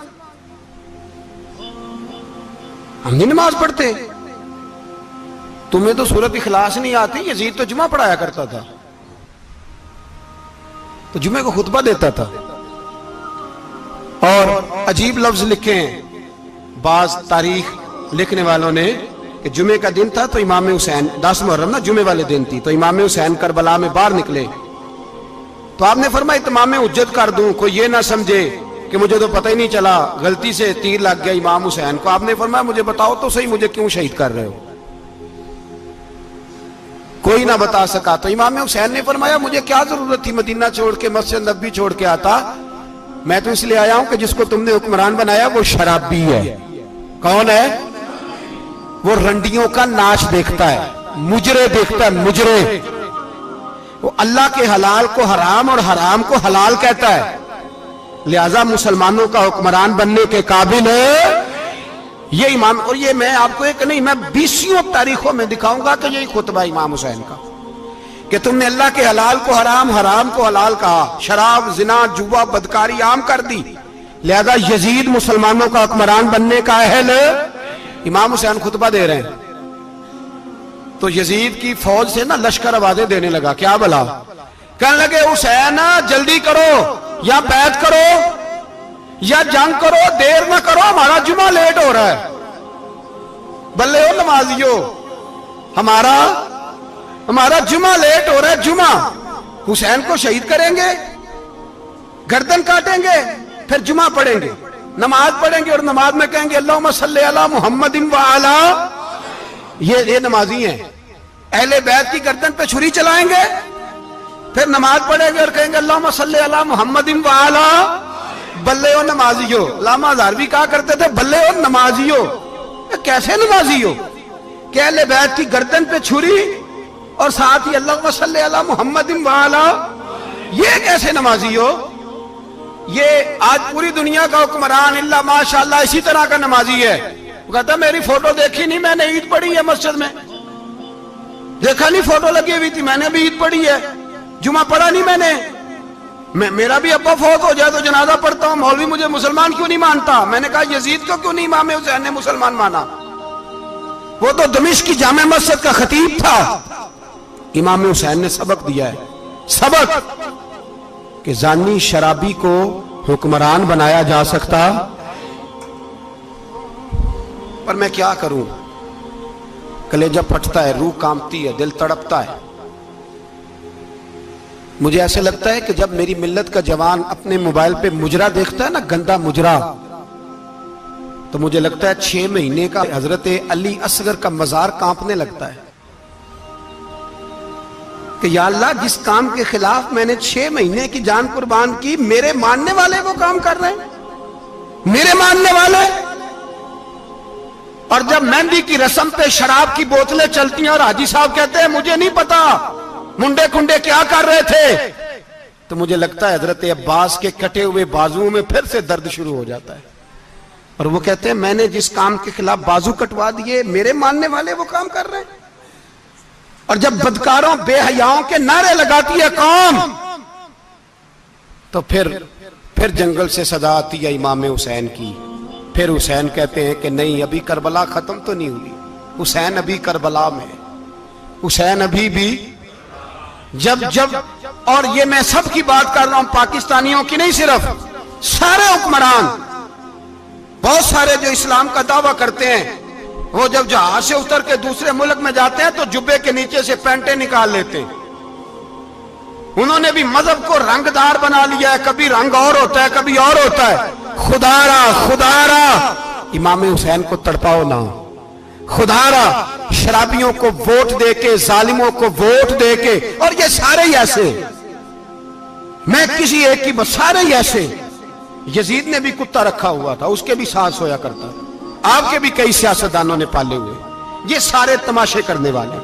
ہم نہیں نماز پڑھتے. تمہیں تو سورۃ اخلاص نہیں آتی. یزید تو جمعہ پڑھایا کرتا تھا، تو جمعے کو خطبہ دیتا تھا. اور عجیب لفظ لکھے ہیں بعض تاریخ لکھنے والوں نے کہ جمعے کا دن تھا تو امام حسین 10 محرم نا جمعے والے دن تھی، تو امام حسین کربلا میں باہر نکلے تو آپ نے فرمایا اتمام حجت کر دوں، کوئی یہ نہ سمجھے کہ مجھے تو پتہ ہی نہیں چلا، غلطی سے تیر لگ گیا امام حسین کو. آپ نے فرمایا مجھے بتاؤ تو صحیح مجھے کیوں شہید کر رہے ہو؟ کوئی نہ بتا سکا. تو امام حسین نے فرمایا مجھے کیا ضرورت تھی مدینہ چھوڑ کے، مسجد نبوی چھوڑ کے آتا. میں تو اس لیے آیا ہوں کہ جس کو تم نے حکمران بنایا وہ شرابی ہے. کون ہے؟ وہ رنڈیوں کا ناچ دیکھتا ہے، مجرے دیکھتا ہے، مجرے. وہ اللہ کے حلال کو حرام اور حرام کو حلال کہتا ہے. لہذا مسلمانوں کا حکمران بننے کے قابل ہے یہ امام. اور یہ میں آپ کو ایک نہیں، میں 20 تاریخوں میں دکھاؤں گا کہ یہی خطبہ امام حسین کا کہ تم نے اللہ کے حلال کو حرام، حرام کو حلال کہا، شراب، زنا، جوا، بدکاری عام کر دی. لہذا یزید مسلمانوں کا حکمران بننے کا اہل. امام حسین خطبہ دے رہے ہیں تو یزید کی فوج سے نا لشکر آوازیں دینے لگا. کیا بلا؟ کہنے لگے حسین جلدی کرو، یا بیعت کرو یا جنگ کرو، دیر نہ کرو، ہمارا جمعہ لیٹ ہو رہا ہے. بلے ہو نمازیو، ہمارا جمعہ لیٹ ہو رہا ہے. جمعہ حسین کو شہید کریں گے، گردن کاٹیں گے، پھر جمعہ پڑھیں گے، نماز پڑھیں گے اور نماز میں کہیں گے اللہم صلی علی محمد وعلا. یہ نمازی ہیں. اہل بیت کی گردن پہ چھری چلائیں گے، پھر نماز پڑھیں گے اور کہیں گے اللہم صلی علی محمد وعلا. بلے ہو نمازیو. علامہ ہزاروی کہا کرتے تھے بلے ہو نمازیو. کیسے نمازیو کہ اہل بیت کی گردن پہ چھری اور ساتھ ہی اللہم صلی علی محمد وعلا؟ یہ کیسے نمازی ہو؟ یہ آج پوری دنیا کا حکمران اللہ ماشاءاللہ اسی طرح کا نمازی ہے. وہ کہتا میری فوٹو دیکھی نہیں، میں نے عید پڑھی ہے مسجد میں، دیکھا نہیں فوٹو لگی ہوئی تھی، میں نے بھی عید پڑھی ہے، جمعہ پڑھا نہیں میں نے. میرا بھی ابا فوت ہو جائے تو جنازہ پڑھتا ہوں، مولوی مجھے مسلمان کیوں نہیں مانتا؟ میں نے کہا یزید کو کیوں نہیں امام حسین نے مسلمان مانا؟ وہ تو دمشق کی جامع مسجد کا خطیب تھا. امام حسین نے سبق دیا ہے، سبق کہ زانی شرابی کو حکمران بنایا جا سکتا. پر میں کیا کروں، کلیجہ پھٹتا ہے، روح کانپتی ہے، دل تڑپتا ہے. مجھے ایسے لگتا ہے کہ جب میری ملت کا جوان اپنے موبائل پہ مجرا دیکھتا ہے نا، گندا مجرا، تو مجھے لگتا ہے 6 مہینے کا حضرت علی اصغر کا مزار کانپنے لگتا ہے کہ یا اللہ جس کام کے خلاف میں نے 6 مہینے کی جان قربان کی، میرے ماننے والے وہ کام کر رہے ہیں، میرے ماننے والے. اور جب مہندی کی رسم پہ شراب کی بوتلیں چلتی ہیں اور حاجی صاحب کہتے ہیں مجھے نہیں پتا منڈے کنڈے کیا کر رہے تھے، تو مجھے لگتا ہے حضرت عباس کے کٹے ہوئے بازوؤں میں پھر سے درد شروع ہو جاتا ہے. اور وہ کہتے ہیں میں نے جس کام کے خلاف بازو کٹوا دیے، میرے ماننے والے وہ کام کر رہے ہیں. اور جب بدکاروں بے حیاؤں کے نعرے لگاتی ہے قوم تو پھر جنگل سے صدا آتی ہے امام حسین کی. پھر حسین کہتے ہیں کہ نہیں، ابھی کربلا ختم تو نہیں ہوئی، حسین ابھی کربلا میں، حسین ابھی بھی جب اور یہ میں سب کی بات کر رہا ہوں، پاکستانیوں کی نہیں، صرف سارے حکمران، بہت سارے جو اسلام کا دعویٰ کرتے ہیں، وہ جب جہاز سے اتر کے دوسرے ملک میں جاتے ہیں تو جبے کے نیچے سے پینٹیں نکال لیتے ہیں. انہوں نے بھی مذہب کو رنگ دار بنا لیا ہے، کبھی رنگ اور ہوتا ہے کبھی اور ہوتا ہے. خدا را امام حسین کو تڑپاؤ نہ، خدا را شرابیوں کو ووٹ دے کے، ظالموں کو ووٹ دے کے، اور یہ سارے ہی ایسے، میں کسی ایک کی بس، سارے ہی ایسے. یزید نے بھی کتا رکھا ہوا تھا، اس کے بھی سانس ہویا کرتا، آپ کے بھی کئی سیاستدانوں نے پالے ہوئے. یہ سارے تماشے کرنے والے،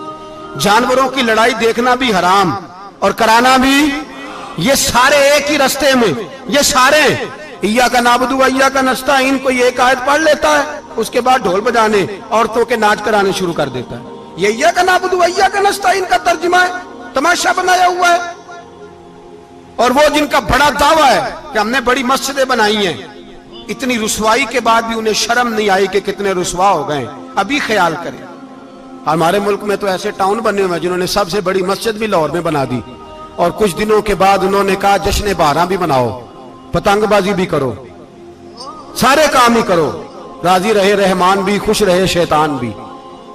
جانوروں کی لڑائی دیکھنا بھی حرام اور کرانا بھی، یہ سارے ایک ہی رستے میں، یہ سارے ایاک نعبد و ایاک نستعین کوئی ایک آیت پڑھ لیتا ہے، اس کے بعد ڈھول بجانے، عورتوں کے ناچ کرانے شروع کر دیتا ہے. یہ ایاک نعبد و ایاک نستعین کا ترجمہ ہے، تماشا بنایا ہوا ہے. اور وہ جن کا بڑا دعویٰ ہے کہ ہم نے بڑی مسجدیں بنائی ہیں، اتنی رسوائی کے بعد بھی انہیں شرم نہیں آئی کہ کتنے رسوا ہو گئے. ابھی خیال کریں، ہمارے ملک میں تو ایسے ٹاؤن بنے ہوئے ہیں جنہوں نے سب سے بڑی مسجد بھی لاہور میں بنا دی، اور کچھ دنوں کے بعد انہوں نے کہا جشن بہاراں بھی بناؤ، پتنگ بازی بھی کرو، سارے کام ہی کرو، راضی رہے رحمان بھی، خوش رہے شیطان بھی.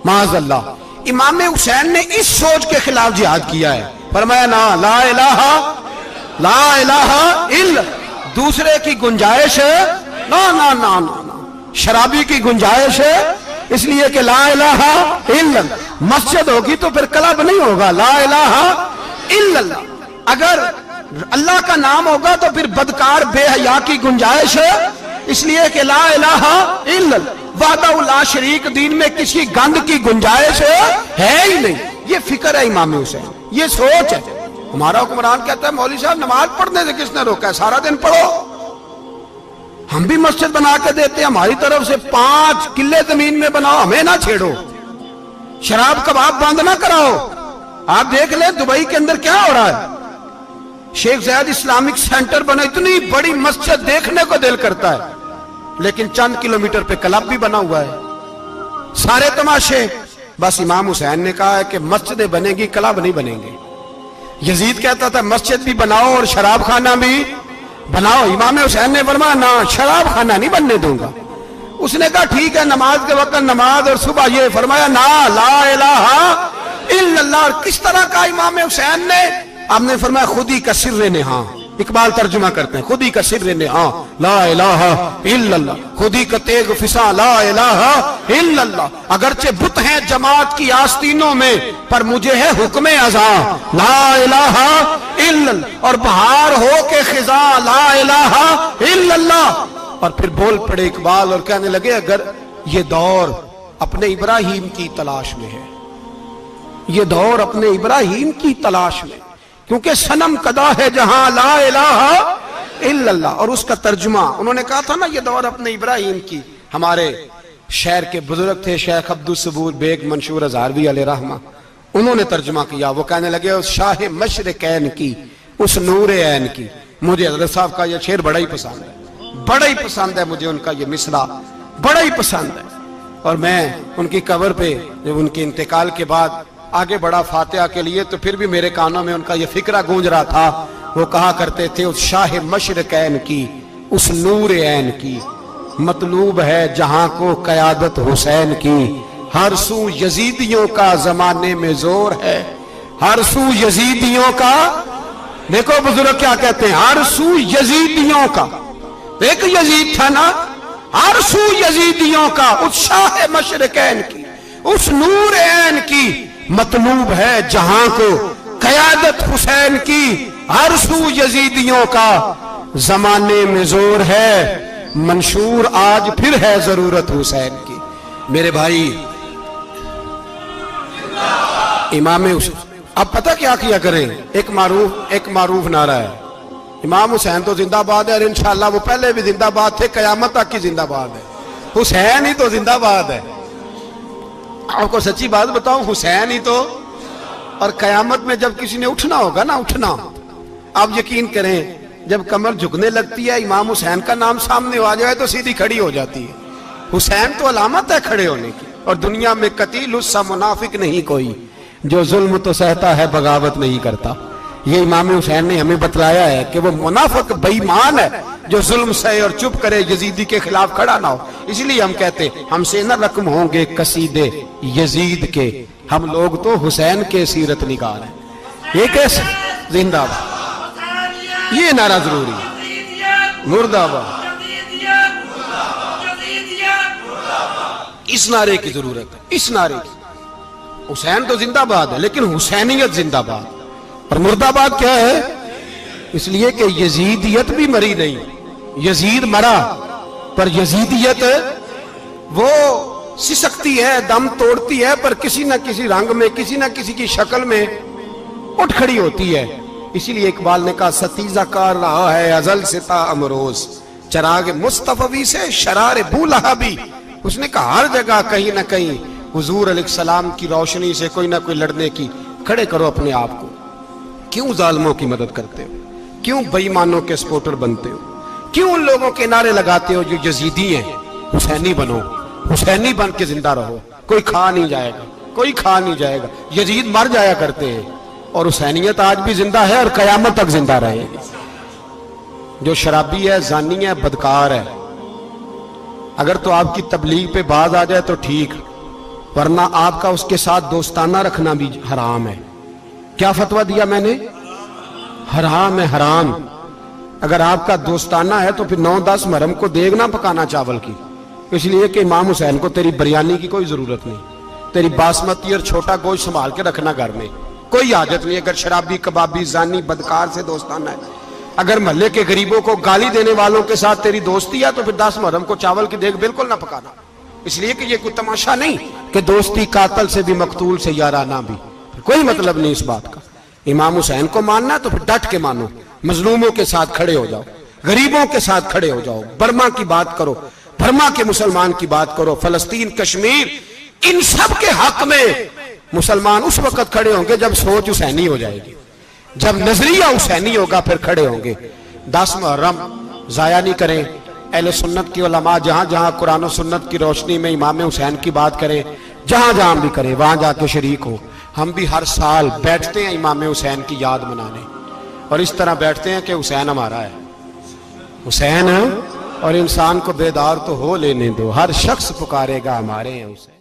معاذ اللہ. امام حسین نے اس سوچ کے خلاف جہاد کیا ہے، فرمایا نا لا الہ الا، دوسرے کی گنجائش ہے نا، شرابی کی گنجائش ہے، اس لیے کہ لا الہ الا، مسجد ہوگی تو پھر کلب نہیں ہوگا، لا الہ الا اللہ. اگر اللہ کا نام ہوگا تو پھر بدکار بے حیا کی گنجائش ہے، اس لیے کہ لا الہ الا اللہ، وحدہ لا شریک، دین میں کسی گند کی گنجائش ہے ہی نہیں. یہ فکر ہے امام حسین، یہ سوچ ہے. ہمارا حکمران کہتا ہے مولوی صاحب نماز پڑھنے سے کس نے روکا ہے، سارا دن پڑھو. ہم بھی مسجد بنا کے دیتے ہیں، ہماری طرف سے 5 کلے زمین میں بناؤ، ہمیں نہ چھیڑو. شراب کباب بند نہ کراؤ. آپ دیکھ لیں دبئی کے اندر کیا ہو رہا ہے، شیخ زید اسلامک سینٹر بنا، اتنی بڑی مسجد دیکھنے کو دل کرتا ہے، لیکن چند کلومیٹر پہ کلب بھی بنا ہوا ہے، سارے تماشے. بس امام حسین نے کہا ہے کہ مسجدیں بنے گی، کلب نہیں بنیں گے. یزید کہتا تھا مسجد بھی بناؤ اور شراب خانہ بھی بناؤ. امام حسین نے فرمایا نہ، شراب خانہ نہیں بننے دوں گا. اس نے کہا ٹھیک ہے، نماز کے وقت نماز اور صبح یہ. فرمایا نا لا الہ الا اللہ. اور کس طرح کا امام حسین نے، آپ نے فرمایا خودی کا سر نہاں. اقبال ترجمہ کرتے ہیں خودی کا سر نہاں لا الہ الا اللہ، خودی کا تیغ فساں لا الہ الا اللہ. اگرچہ بت ہیں جماعت کی آستینوں میں، پر مجھے ہے حکم ازاں لا الہ الا اللہ. اور بہار ہو کے خزاں لا الہ الا اللہ. اور پھر بول پڑے اقبال اور کہنے لگے اگر یہ دور اپنے ابراہیم کی تلاش میں ہے، یہ دور اپنے ابراہیم کی تلاش میں، کیونکہ صنم کدا ہے جہاں لا الہ الا اللہ. اور اس کا ترجمہ انہوں نے کہا تھا نا، یہ دور اپنے ابراہیم کی. ہمارے شہر کے بزرگ تھے شیخ عبدالصبور بیگ منشور ہزاروی علیہ رحمہ، انہوں نے ترجمہ کیا. وہ کہنے لگے اس شاہ مشرقین کی، اس نور عین کی. مجھے حضرت صاحب کا یہ شعر بڑا ہی پسند ہے، بڑا ہی پسند ہے مجھے، ان کا یہ مصرع بڑا ہی پسند ہے. اور میں ان کی قبر پہ جب ان کے انتقال کے بعد آگے بڑا فاتحہ کے لیے، تو پھر بھی میرے کانوں میں ان کا یہ فکرہ گونج رہا تھا. وہ کہا کرتے تھے اس شاہ مشرقین کی، اس نور عین کی، مطلوب ہے جہاں کو قیادت حسین کی. ہر سو یزیدیوں کا زمانے میں زور ہے، ہر سو یزیدیوں کا. دیکھو بزرگ کیا کہتے ہیں، ہر سو یزیدیوں کا. ایک یزید تھا نا، ہر سو یزیدیوں کا، اس شاہ مشرقین کی، اس نور عین کی. مطلوب ہے جہاں کو قیادت حسین کی، ہر سو یزیدیوں کا زمانے میں زور ہے. منشور آج پھر ہے ضرورت حسین کی. میرے بھائی امام حسین، اب پتہ کیا کریں، ایک معروف نعرہ ہے، امام حسین تو زندہ باد ہے، اور انشاءاللہ وہ پہلے بھی زندہ باد تھے، قیامت تک کی زندہ باد ہے. حسین ہی تو زندہ باد ہے. آپ کو سچی بات بتاؤں، حسین ہی تو. اور قیامت میں جب کسی نے اٹھنا ہوگا نا، اٹھنا، آپ یقین کریں جب کمر جھکنے لگتی ہے امام حسین کا نام سامنے آ جائے تو سیدھی کھڑی ہو جاتی ہے. حسین تو علامت ہے کھڑے ہونے کی. اور دنیا میں قتیل اس سا منافق نہیں کوئی جو ظلم تو سہتا ہے بغاوت نہیں کرتا. یہ امام حسین نے ہمیں بتلایا ہے کہ وہ منافق بے ایمان ہے جو ظلم سہے اور چپ کرے, یزیدی کے خلاف کھڑا نہ ہو. اس لیے ہم کہتے ہم سے نہ رقم ہوں گے قصیدے یزید کے, ہم لوگ تو حسین کے سیرت نگار ہیں. یہ کیسے زندہ باد, یہ نعرہ ضروری ہے. مرد آباد, اس نعرے کی ضرورت ہے, اس نعرے کی. حسین تو زندہ باد ہے لیکن حسینیت زندہ باد. اور مرد آباد کیا ہے؟ اس لیے کہ یزیدیت بھی مری نہیں, یزید مرا پر یزیدیت وہ سسکتی ہے, دم توڑتی ہے, پر کسی نہ کسی رنگ میں, کسی نہ کسی کی شکل میں اٹھ کھڑی ہوتی ہے. اسی لیے اقبال نے کہا ستیزہ کار رہا ہے ازل سے تا امروز, چراغ مصطفی سے شرار بو لہبی. اس نے کہا ہر جگہ کہیں نہ کہیں حضور علیہ السلام کی روشنی سے کوئی نہ کوئی لڑنے کی. کھڑے کرو اپنے آپ کو. کیوں ظالموں کی مدد کرتے ہو؟ کیوں بے ایمانوں کے سپورٹر بنتے ہو؟ کیوں ان لوگوں کے نعرے لگاتے ہو جو یزیدی ہیں؟ حسینی بنو, حسینی بن کے زندہ رہو. کوئی کھا نہیں جائے گا, کوئی کھا نہیں جائے گا. یزید مر جایا کرتے ہیں اور حسینیت آج بھی زندہ ہے اور قیامت تک زندہ رہے گی. جو شرابی ہے, زانی ہے, بدکار ہے, اگر تو آپ کی تبلیغ پہ باز آ جائے تو ٹھیک, ورنہ آپ کا اس کے ساتھ دوستانہ رکھنا بھی حرام ہے. کیا فتویٰ دیا میں نے؟ حرام ہے, حرام. اگر آپ کا دوستانہ ہے تو پھر 9-10 محرم کو دیگ نہ پکانا چاول کی, اس لیے کہ امام حسین کو تیری بریانی کی کوئی ضرورت نہیں. تیری باسمتی اور چھوٹا گوشت سنبھال کے رکھنا گھر میں, کوئی حاجت نہیں. اگر شرابی, کبابی, زانی, بدکار سے دوستانہ ہے, اگر محلے کے غریبوں کو گالی دینے والوں کے ساتھ تیری دوستی ہے تو پھر 10 محرم کو چاول کی دیگ بالکل نہ پکانا. اس لیے کہ یہ کوئی تماشا نہیں کہ دوستی قاتل سے بھی مقتول سے یارانہ بھی, کوئی مطلب نہیں اس بات کا. امام حسین کو ماننا تو پھر ڈٹ کے مانو, مظلوموں کے ساتھ کھڑے ہو جاؤ, غریبوں کے ساتھ کھڑے ہو جاؤ, برما کی بات کرو, برما کے مسلمان کی بات کرو, فلسطین, کشمیر, ان سب کے حق میں مسلمان اس وقت کھڑے ہوں گے جب سوچ حسینی ہو جائے گی, جب نظریہ حسینی ہوگا پھر کھڑے ہوں گے. 10 محرم ضائع نہیں کریں. اہل سنت کی علماء جہاں جہاں قرآن و سنت کی روشنی میں امام حسین کی بات کریں, جہاں جہاں بھی کریں, وہاں جا کے شریک ہو. ہم بھی ہر سال بیٹھتے ہیں امام حسین کی یاد منانے, اور اس طرح بیٹھتے ہیں کہ حسین ہمارا ہے, حسین ہے, اور انسان کو بیدار تو ہو لینے دو, ہر شخص پکارے گا ہمارے ہیں حسین.